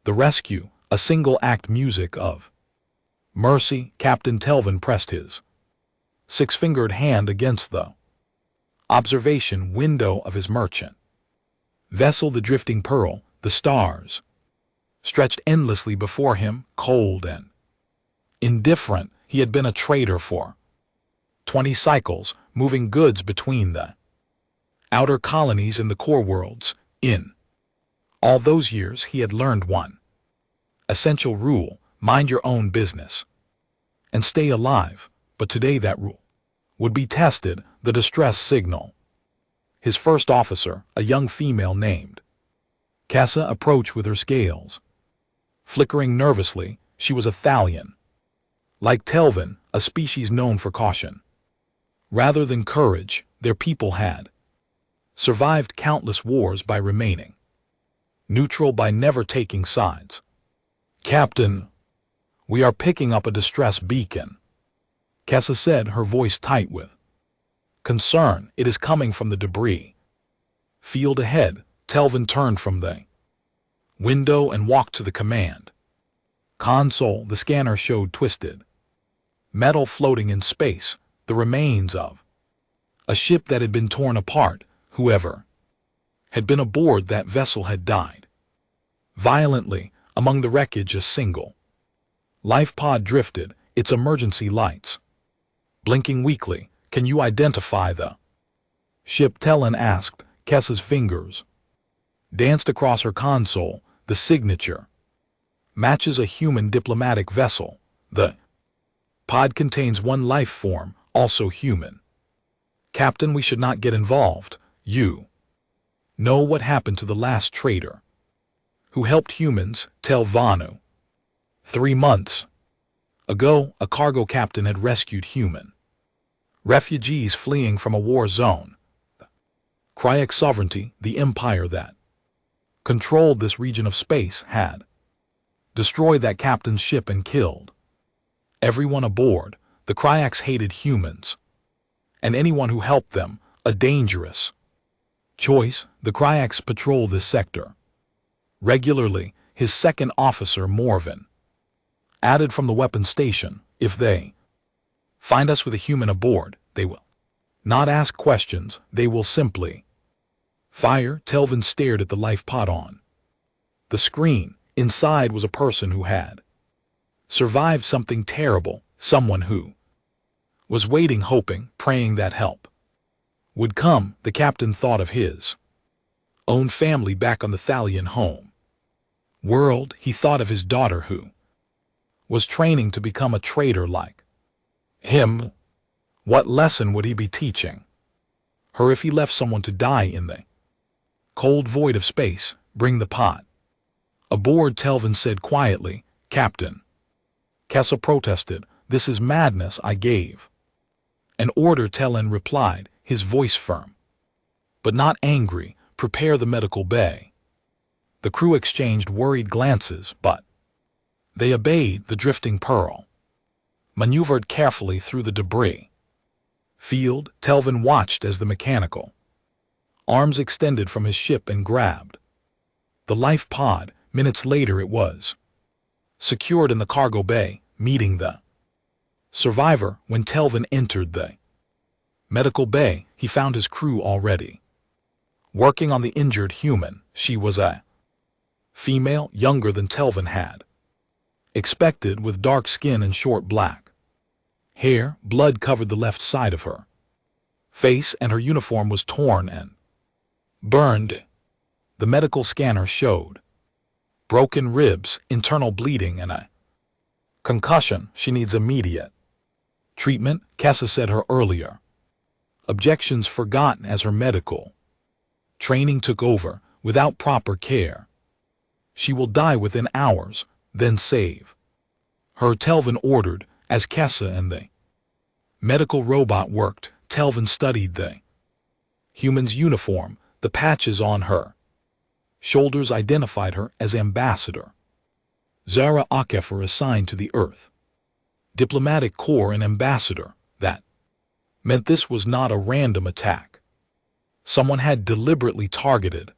The rescue, a single-act music of mercy. Captain Telvin pressed his six-fingered hand against the observation window of his merchant vessel. The drifting pearl, the stars, stretched endlessly before him, cold and indifferent. He had been a trader for 20 cycles, moving goods between the outer colonies and the core worlds. In all those years he had learned one essential rule: mind your own business and stay alive. But today that rule would be tested. The distress signal. His first officer, a young female named Kessa, approached with her scales flickering nervously. She was a Thalian. Like Telvin, a species known for caution rather than courage, their people had survived countless wars by remaining neutral, by never taking sides. "Captain, we are picking up a distress beacon," Kessa said, her voice tight with concern. "It is coming from the debris field ahead." Telvin turned from the window and walked to the command console. The scanner showed twisted metal floating in space, the remains of a ship that had been torn apart. Whoever had been aboard that vessel had died violently. Among the wreckage, a single life pod drifted, its emergency lights blinking weakly. "Can you identify the ship?" Telvin asked. Kessa's fingers danced across her console. "The signature matches a human diplomatic vessel. The pod contains one life form, also human." "Captain, we should not get involved. You know what happened to the last trader who helped humans, Telvanu. 3 months ago, a cargo captain had rescued human refugees fleeing from a war zone. Kryak sovereignty, the empire that controlled this region of space, had destroyed that captain's ship and killed everyone aboard. The Kryaks hated humans and anyone who helped them, a dangerous choice. The Kryaks patrol this sector regularly." His second officer, Morven, added from the weapon station, "If they find us with a human aboard, they will not ask questions, they will simply fire." Telvin stared at the life pod on the screen. Inside was a person who had survived something terrible, someone who was waiting, hoping, praying that help would come. The captain thought of his own family back on the Thalian home world. He thought of his daughter who was training to become a trader like him. What lesson would he be teaching her if he left someone to die in the cold void of space? "Bring the pod aboard," Telvin said quietly. "Captain." Kessa protested. "This is madness. I gave an order," Telvin replied, his voice firm but not angry. "Prepare the medical bay." The crew exchanged worried glances, but they obeyed. The drifting pearl maneuvered carefully through the debris field. Telvin watched as the mechanical arms extended from his ship and grabbed the life pod. Minutes later it was secured in the cargo bay, meeting the survivor. When Telvin entered the medical bay, he found his crew already working on the injured human. She was a female, younger than Telvin had expected, with dark skin and short black hair. Blood covered the left side of her face, and her uniform was torn and burned. The medical scanner showed broken ribs, internal bleeding, and a concussion. "She needs immediate treatment," Kessa said her earlier objections forgotten as her medical training took over. "Without proper care, she will die within hours." "Then save her," Telvin ordered. As Kessa and the medical robot worked, Telvin studied the human's uniform. The patches on her shoulders identified her as Ambassador Zara Akefer, assigned to the Earth Diplomatic Corps, and Ambassador. That meant this was not a random attack. Someone had deliberately targeted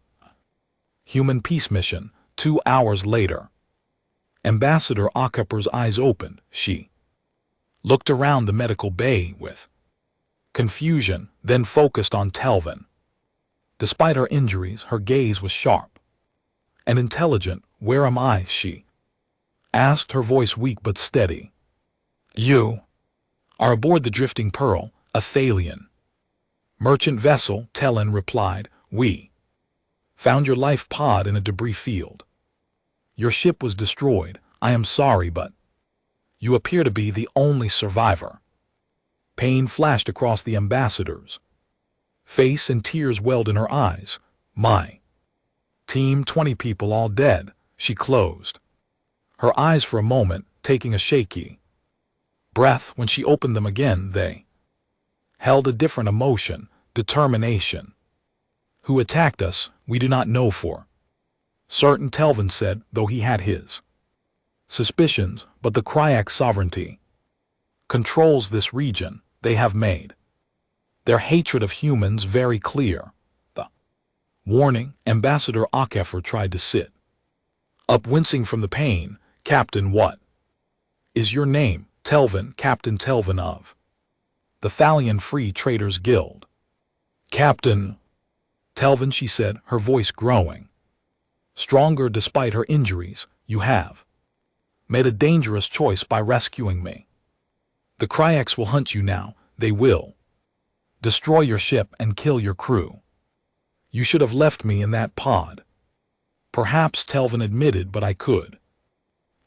human peace mission. 2 hours later, Ambassador Akepper's eyes opened. She looked around the medical bay with confusion, then focused on Telvin. Despite her injuries, her gaze was sharp and intelligent. "Where am I?" she asked, her voice weak but steady. "You are aboard the Drifting Pearl, a Thalian merchant vessel," Telvin replied. "We found your life pod in a debris field. Your ship was destroyed. I am sorry, but you appear to be the only survivor." Pain flashed across the ambassador's face and tears welled in her eyes. "My team, 20 people all dead," she closed her eyes for a moment, taking a shaky breath. When she opened them again, they held a different emotion, determination. "Who attacked us, we do not know for certain," Telvin said, though he had his suspicions, "but the Kryak sovereignty controls this region. They have made their hatred of humans very clear." The warning. Ambassador Akeffer tried to sit up, wincing from the pain. "Captain, what is your name?" "Telvin, Captain Telvin of the Thalian Free Traders Guild." "Captain Telvin," she said, her voice growing stronger despite her injuries, "you have made a dangerous choice by rescuing me. The Kryaks will hunt you now. They will destroy your ship and kill your crew. You should have left me in that pod." "Perhaps," Telvin admitted, "but I could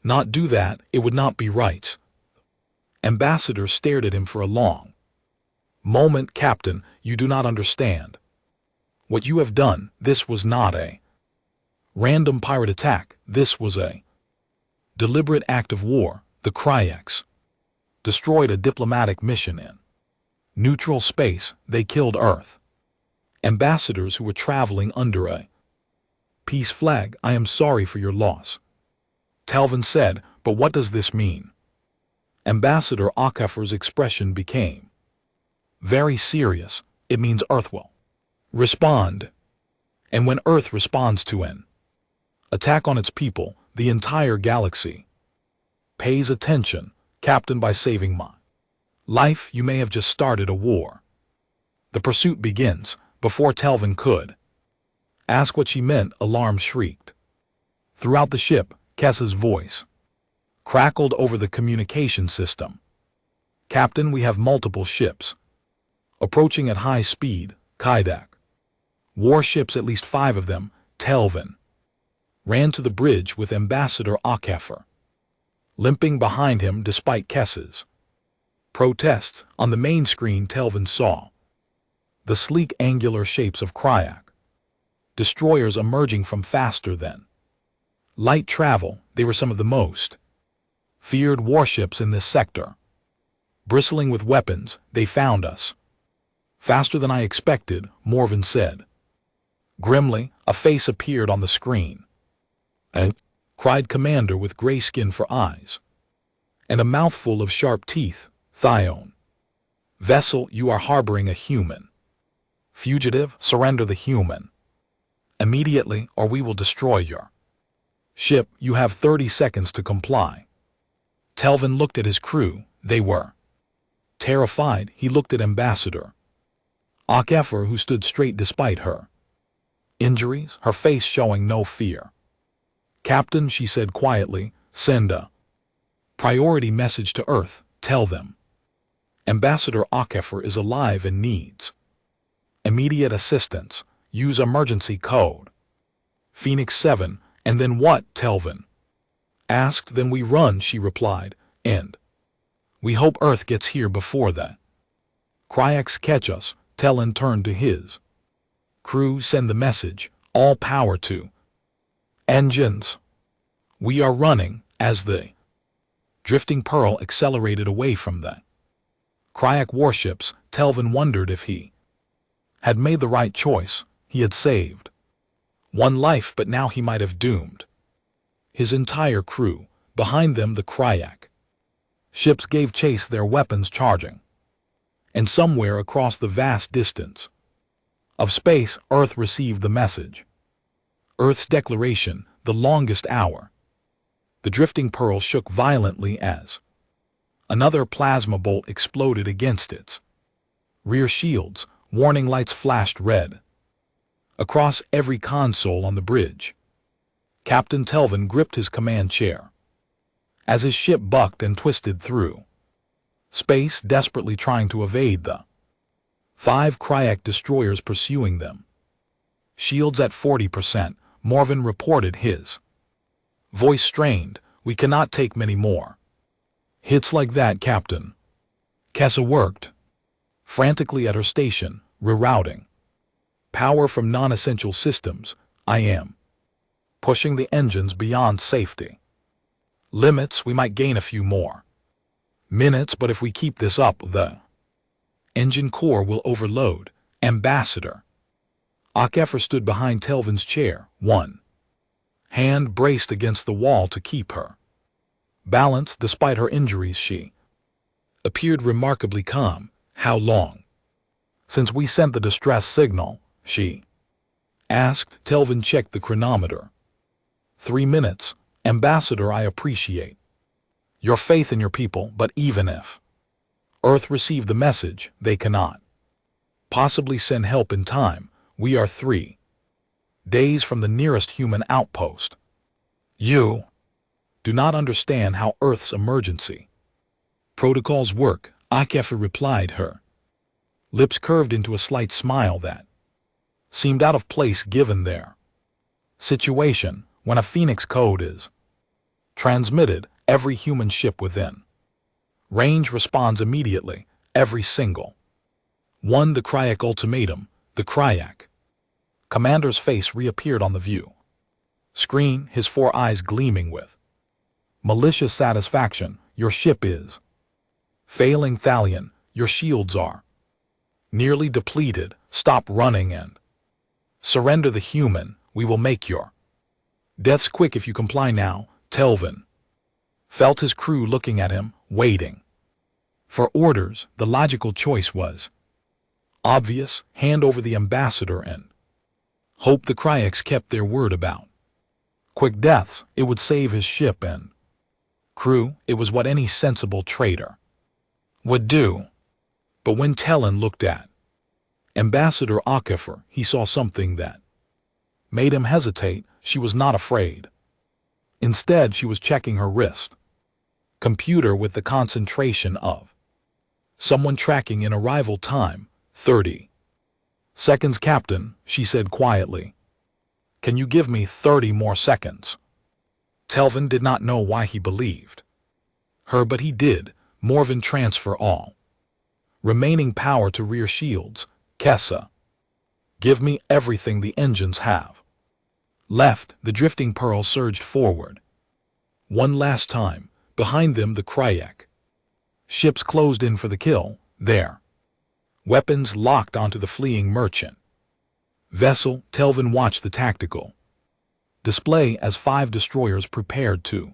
not do that. It would not be right." Ambassador stared at him for a long moment. "Captain, you do not understand what you have done. This was not a random pirate attack. This was a deliberate act of war. The Kryaks destroyed a diplomatic mission in neutral space. They killed Earth ambassadors who were traveling under a peace flag. I am sorry for your loss," Telvin said, "but what does this mean?" Ambassador Akeffer's expression became very serious. "It means Earth will respond. And when Earth responds to an attack on its people, the entire galaxy pays attention. Captain, by saving my life, you may have just started a war. The pursuit begins." Before Telvin could ask what she meant, alarm shrieked throughout the ship. Kessa's voice crackled over the communication system. "Captain, we have multiple ships approaching at high speed. Kaidak warships, at least 5 of them." Telvin ran to the bridge with Ambassador Akeffer limping behind him despite Kessa's protests. On the main screen, Telvin saw the sleek angular shapes of Kryak destroyers emerging from faster than light travel. They were some of the most feared warships in this sector. Bristling with weapons, "They found us faster than I expected," Morven said grimly. A face appeared on the screen. "And?" cried Commander with gray skin for eyes and a mouthful of sharp teeth. "Thione vessel, you are harboring a human fugitive. Surrender the human immediately, or we will destroy your ship. You have 30 seconds to comply." Telvin looked at his crew. They were terrified. He looked at Ambassador Akeffer, who stood straight despite her injuries, her face showing no fear. "Captain," she said quietly, "send a priority message to Earth. Tell them Ambassador Akeffer is alive and needs immediate assistance. Use emergency code Phoenix 7. "And then what?" Telvin asked. "Then we run," she replied, "and we hope Earth gets here before the Kryaks catch us." Telvin turned to his crew. "Send the message. All power to engines. We are running." As the Drifting Pearl accelerated away from the Kryak warships, Telvin wondered if he had made the right choice. He had saved one life, but now he might have doomed his entire crew. Behind them, the Kryak ships gave chase, their weapons charging. And somewhere across the vast distance of space, Earth received the message. Earth's declaration, the longest hour The drifting pearl shook violently as another plasma bolt exploded against its rear shields. Warning lights flashed red across every console on the bridge. Captain Telvin gripped his command chair as his ship bucked and twisted through space, desperately trying to evade the 5 Kryak destroyers pursuing them. Shields at 40%, Morven reported, his voice strained. We cannot take many more hits like that, Captain. Kessa worked frantically at her station, rerouting power from non-essential systems. I am pushing the engines beyond safety limits. We might gain a few more minutes, but if we keep this up, the engine core will overload. Ambassador Akefer stood behind Telvin's chair, one hand braced against the wall to keep her balance. Despite her injuries, she appeared remarkably calm. How long since we sent the distress signal? She asked. Telvin checked the chronometer. 3 minutes. Ambassador, I appreciate your faith in your people, but even if Earth received the message, they cannot possibly send help in time. We are 3 days from the nearest human outpost. You do not understand how Earth's emergency protocols work, Akefer replied. Her lips curved into a slight smile that seemed out of place given their situation. When a Phoenix code is transmitted, every human ship within range responds immediately, every single one. The Kryak ultimatum. The Kryak commander's face reappeared on the view screen, his 4 eyes gleaming with malicious satisfaction. Your ship is failing, Thalion. Your shields are nearly depleted. Stop running and surrender the human. We will make your deaths quick if you comply now. Telvin felt his crew looking at him, waiting for orders. The logical choice was obvious: hand over the ambassador and hope the Kryaks kept their word about quick deaths. It would save his ship and crew. It was what any sensible trader would do. But when Telvin looked at Ambassador Akefer, he saw something that made him hesitate. She was not afraid. Instead, she was checking her wrist computer with the concentration of someone tracking in arrival time. 30 seconds, Captain, she said quietly. Can you give me 30 more seconds? Telvin did not know why he believed her, but he did. Morven, transfer all remaining power to rear shields. Kessa, give me everything the engines have left. The drifting pearl surged forward one last time. Behind them, the Kryak ships closed in for the kill, their weapons locked onto the fleeing merchant vessel. Telvin watched the tactical display as 5 destroyers prepared to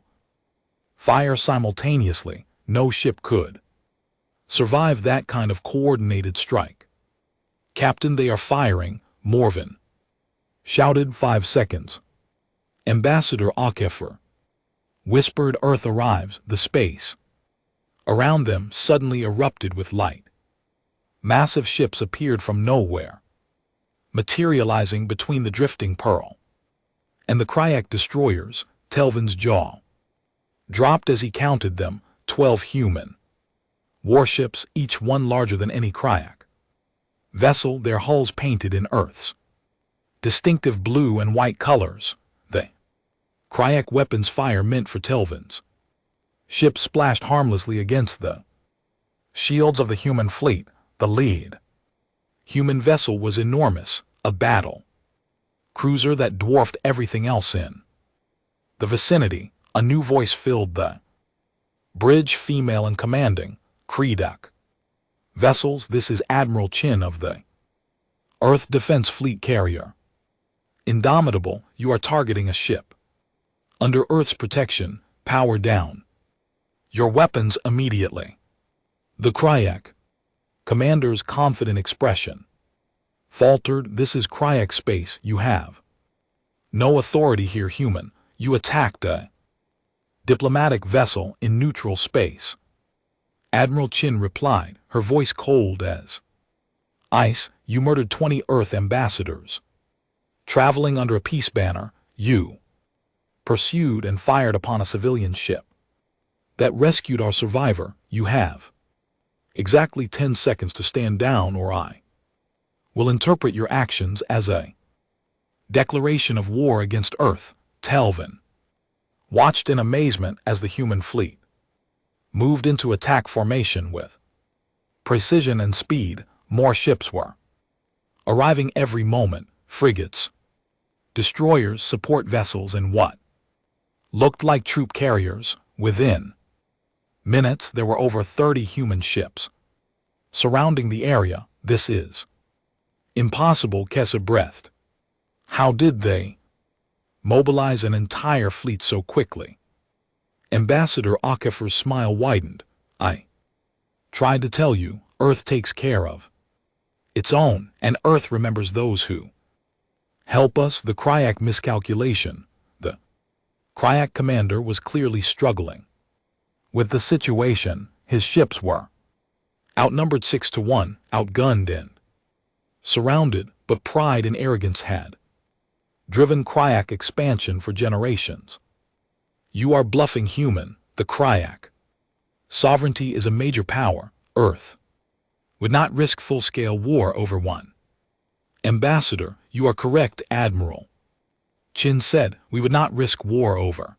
fire simultaneously. No ship could survive that kind of coordinated strike. Captain, they are firing, Morven shouted. 5 seconds. Ambassador Akefer whispered. Earth arrives. The space around them suddenly erupted with light. Massive ships appeared from nowhere, materializing between the drifting pearl and the Kryak destroyers. Telvin's jaw dropped as he counted them. 12 human warships, each one larger than any Kryak vessel, their hulls painted in Earth's distinctive blue and white colors. The Kryak weapons fire meant for Telvin's ships splashed harmlessly against the shields of the human fleet. The lead human vessel was enormous, a battle cruiser that dwarfed everything else in the vicinity. A new voice filled the bridge, female and commanding. Kredak vessels, this is Admiral Chin of the Earth Defense Fleet Carrier. Indomitable, you are targeting a ship under Earth's protection. Power down your weapons immediately. The Kryak commander's confident expression faltered. This is Kryak space. You have no authority here, human. You attacked a Diplomatic vessel in neutral space. Admiral Chin replied, her voice cold as ice. You murdered 20 Earth ambassadors. Traveling under a peace banner, you pursued and fired upon a civilian ship that rescued our survivor. You have exactly 10 seconds to stand down, or I will interpret your actions as a declaration of war against Earth. Telvin watched in amazement as the human fleet moved into attack formation with precision and speed. More ships were arriving every moment, frigates, destroyers, support vessels, and what looked like troop carriers. Within minutes, there were over 30 human ships surrounding the area. This is impossible, Kessa breathed. How did they mobilize an entire fleet so quickly? Ambassador Akafer's smile widened. I tried to tell you, Earth takes care of its own, and Earth remembers those who help us. The Kryak miscalculation. The Kryak commander was clearly struggling with the situation. His ships were outnumbered 6-1, outgunned and surrounded, but pride and arrogance had driven Kryak expansion for generations. You are bluffing, human. The Kryak sovereignty is a major power. Earth would not risk full-scale war over one ambassador. You are correct, Admiral Chin said. We would not risk war over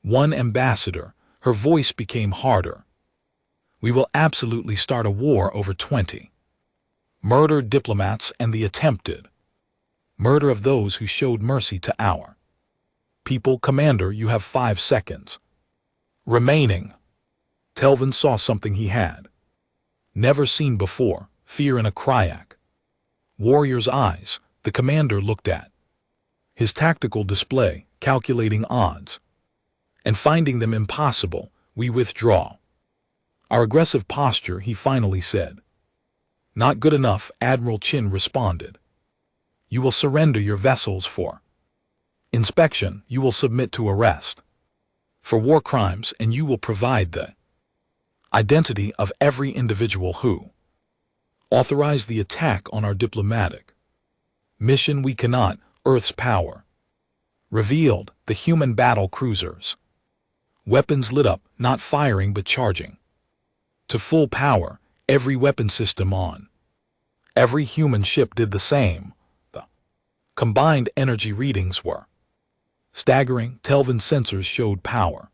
one ambassador. Her voice became harder. We will absolutely start a war over 20 murdered diplomats and the attempted murder of those who showed mercy to our people. Commander, you have 5 seconds remaining. Telvin saw something he had never seen before, fear in a Kryak warrior's eyes. The commander looked at his tactical display, calculating odds and finding them impossible. We withdraw our aggressive posture, he finally said. Not good enough, Admiral Chin responded. You will surrender your vessels for inspection. You will submit to arrest for war crimes, and you will provide the identity of every individual who authorized the attack on our diplomatic mission. We cannot. Earth's power revealed. The human battle cruisers weapons lit up, not firing but charging to full power. Every weapon system on every human ship did the same. The combined energy readings were staggering. Telvin's sensors showed power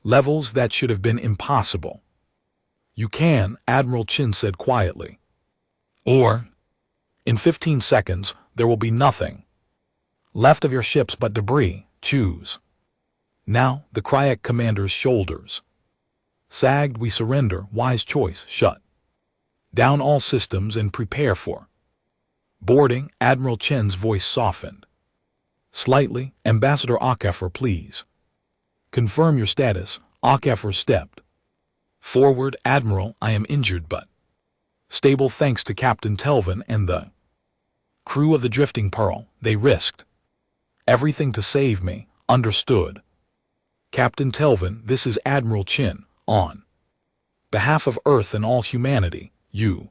levels that should have been impossible. You can, Admiral Chin said quietly. Or, in 15 seconds, there will be nothing left of your ships but debris. Choose. Now, the Kryak commander's shoulders sagged. We surrender. Wise choice. Shut down all systems and prepare for boarding. Admiral Chen's voice softened slightly. Ambassador Akafer, please confirm your status. Akafer stepped forward. Admiral, I am injured but stable thanks to Captain Telvin and the crew of the Drifting Pearl. They risked everything to save me. Understood. Captain Telvin, this is Admiral Chin. On behalf of Earth and all humanity, you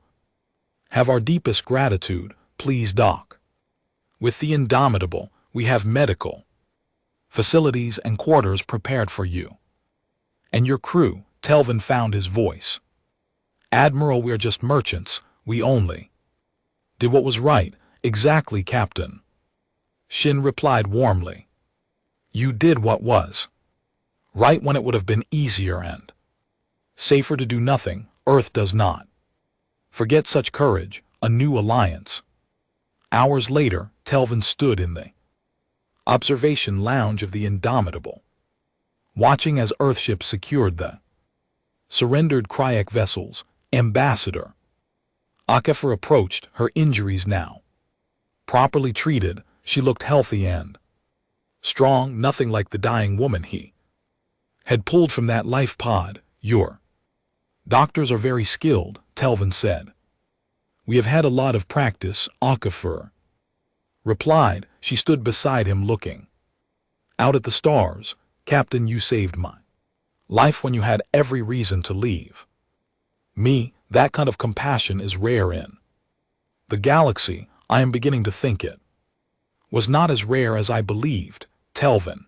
have our deepest gratitude. Please dock with the Indomitable. We have medical facilities and quarters prepared for you and your crew. Telvin found his voice. Admiral, we're just merchants. We only did what was right. Exactly, Captain Shin replied warmly. You did what was right when it would have been easier and safer to do nothing. Earth does not forget such courage. A new alliance. Hours later, Telvin stood in the observation lounge of the Indomitable, watching as Earthships secured the surrendered Kryak vessels. Ambassador Akafer approached, her injuries now properly treated. She looked healthy and strong, nothing like the dying woman he had pulled from that life pod. Your doctors are very skilled, Telvin said. We have had a lot of practice, Akafer replied. She stood beside him looking out at the stars. Captain, you saved my life when you had every reason to leave. Me, that kind of compassion is rare in the galaxy. I am beginning to think it was not as rare as I believed. Telvin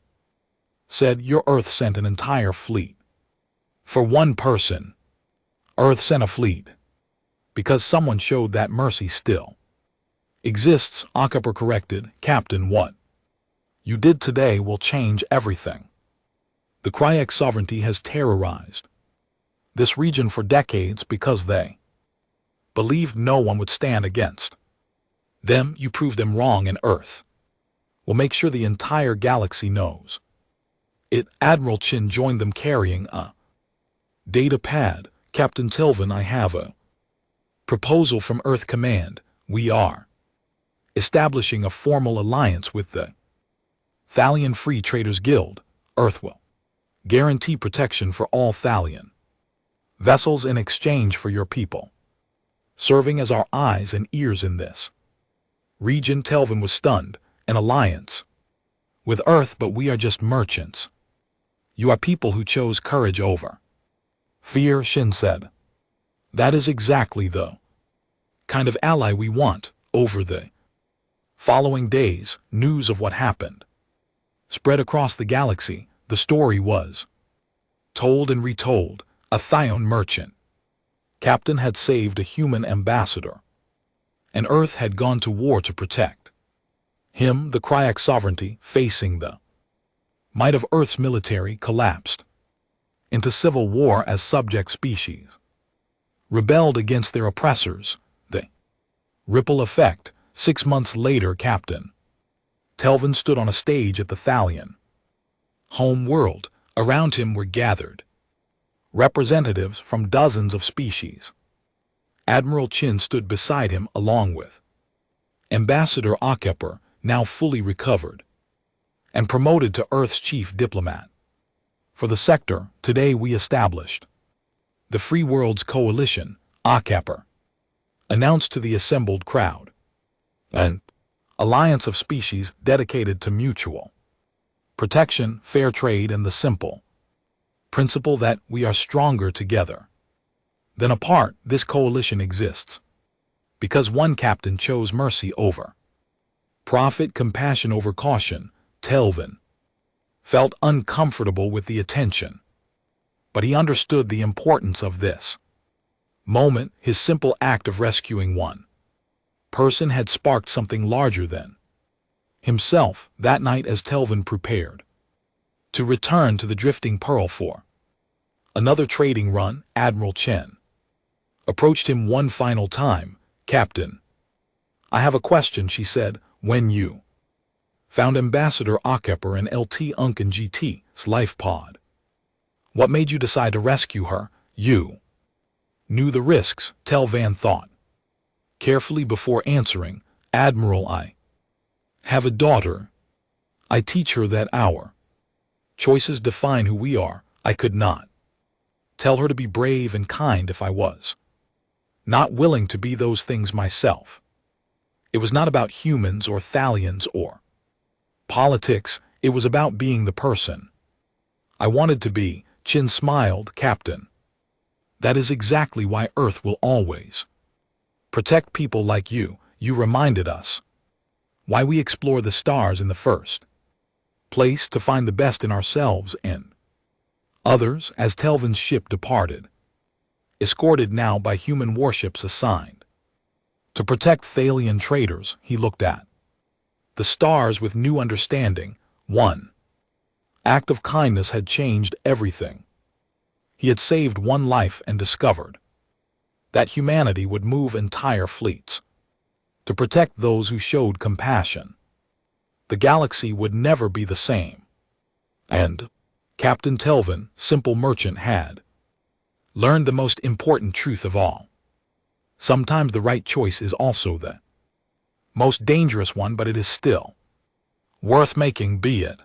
said, your Earth sent an entire fleet. For one person, Earth sent a fleet because someone showed that mercy still exists. Akapur corrected. Captain, what you did today will change everything. The Kryak sovereignty has terrorized this region for decades because they believed no one would stand against them. You proved them wrong, and Earth will make sure the entire galaxy knows it. Admiral Chin joined them carrying a data pad. Captain Telvin, I have a proposal from Earth Command. We are establishing a formal alliance with the Thalian Free Traders Guild. Earth will guarantee protection for all Thalian vessels in exchange for your people serving as our eyes and ears in this region. Telvin was stunned. An alliance with Earth, but we are just merchants. You are people who chose courage over fear, Shin said. That is exactly the kind of ally we want. Over the following days, news of what happened spread across the galaxy. The story was told and retold. A Thion merchant captain had saved a human ambassador, and Earth had gone to war to protect him. The Kryak sovereignty, facing the might of Earth's military, collapsed into civil war as subject species rebelled against their oppressors. The ripple effect. 6 months later, Captain Telvin stood on a stage at the Thalian home world. Around him were gathered representatives from dozens of species. Admiral Chin stood beside him along with Ambassador Akapur, now fully recovered and promoted to Earth's chief diplomat. For the sector, today we established the Free Worlds Coalition. Akapur announced to the assembled crowd, an alliance of species dedicated to mutual protection, fair trade, and the simple principle that we are stronger together than apart. This coalition exists because one captain chose mercy over profit, compassion over caution. Telvin felt uncomfortable with the attention, but he understood the importance of this moment. His simple act of rescuing one person had sparked something larger than himself. That night, as Telvin prepared to return to the Drifting Pearl for another trading run, Admiral Chen approached him one final time. Captain, I have a question, she said. When you found Ambassador Akapur and LT Unken GT's life pod, what made you decide to rescue her? You knew the risks, Telvan thought carefully before answering. Admiral, I have a daughter. I teach her that our choices define who we are. I could not tell her to be brave and kind if I was not willing to be those things myself. It was not about humans or Thalians or politics. It was about being the person I wanted to be. Chin smiled. Captain, that is exactly why Earth will always protect people like you. You reminded us why we explore the stars in the first place, to find the best in ourselves and others. As Telvin's ship departed, escorted now by human warships assigned to protect Thalian traders, he looked at the stars with new understanding. One act of kindness had changed everything. He had saved one life and discovered that humanity would move entire fleets to protect those who showed compassion. The galaxy would never be the same. And Captain Telvin, simple merchant, had learned the most important truth of all. Sometimes the right choice is also the most dangerous one, but it is still worth making, be it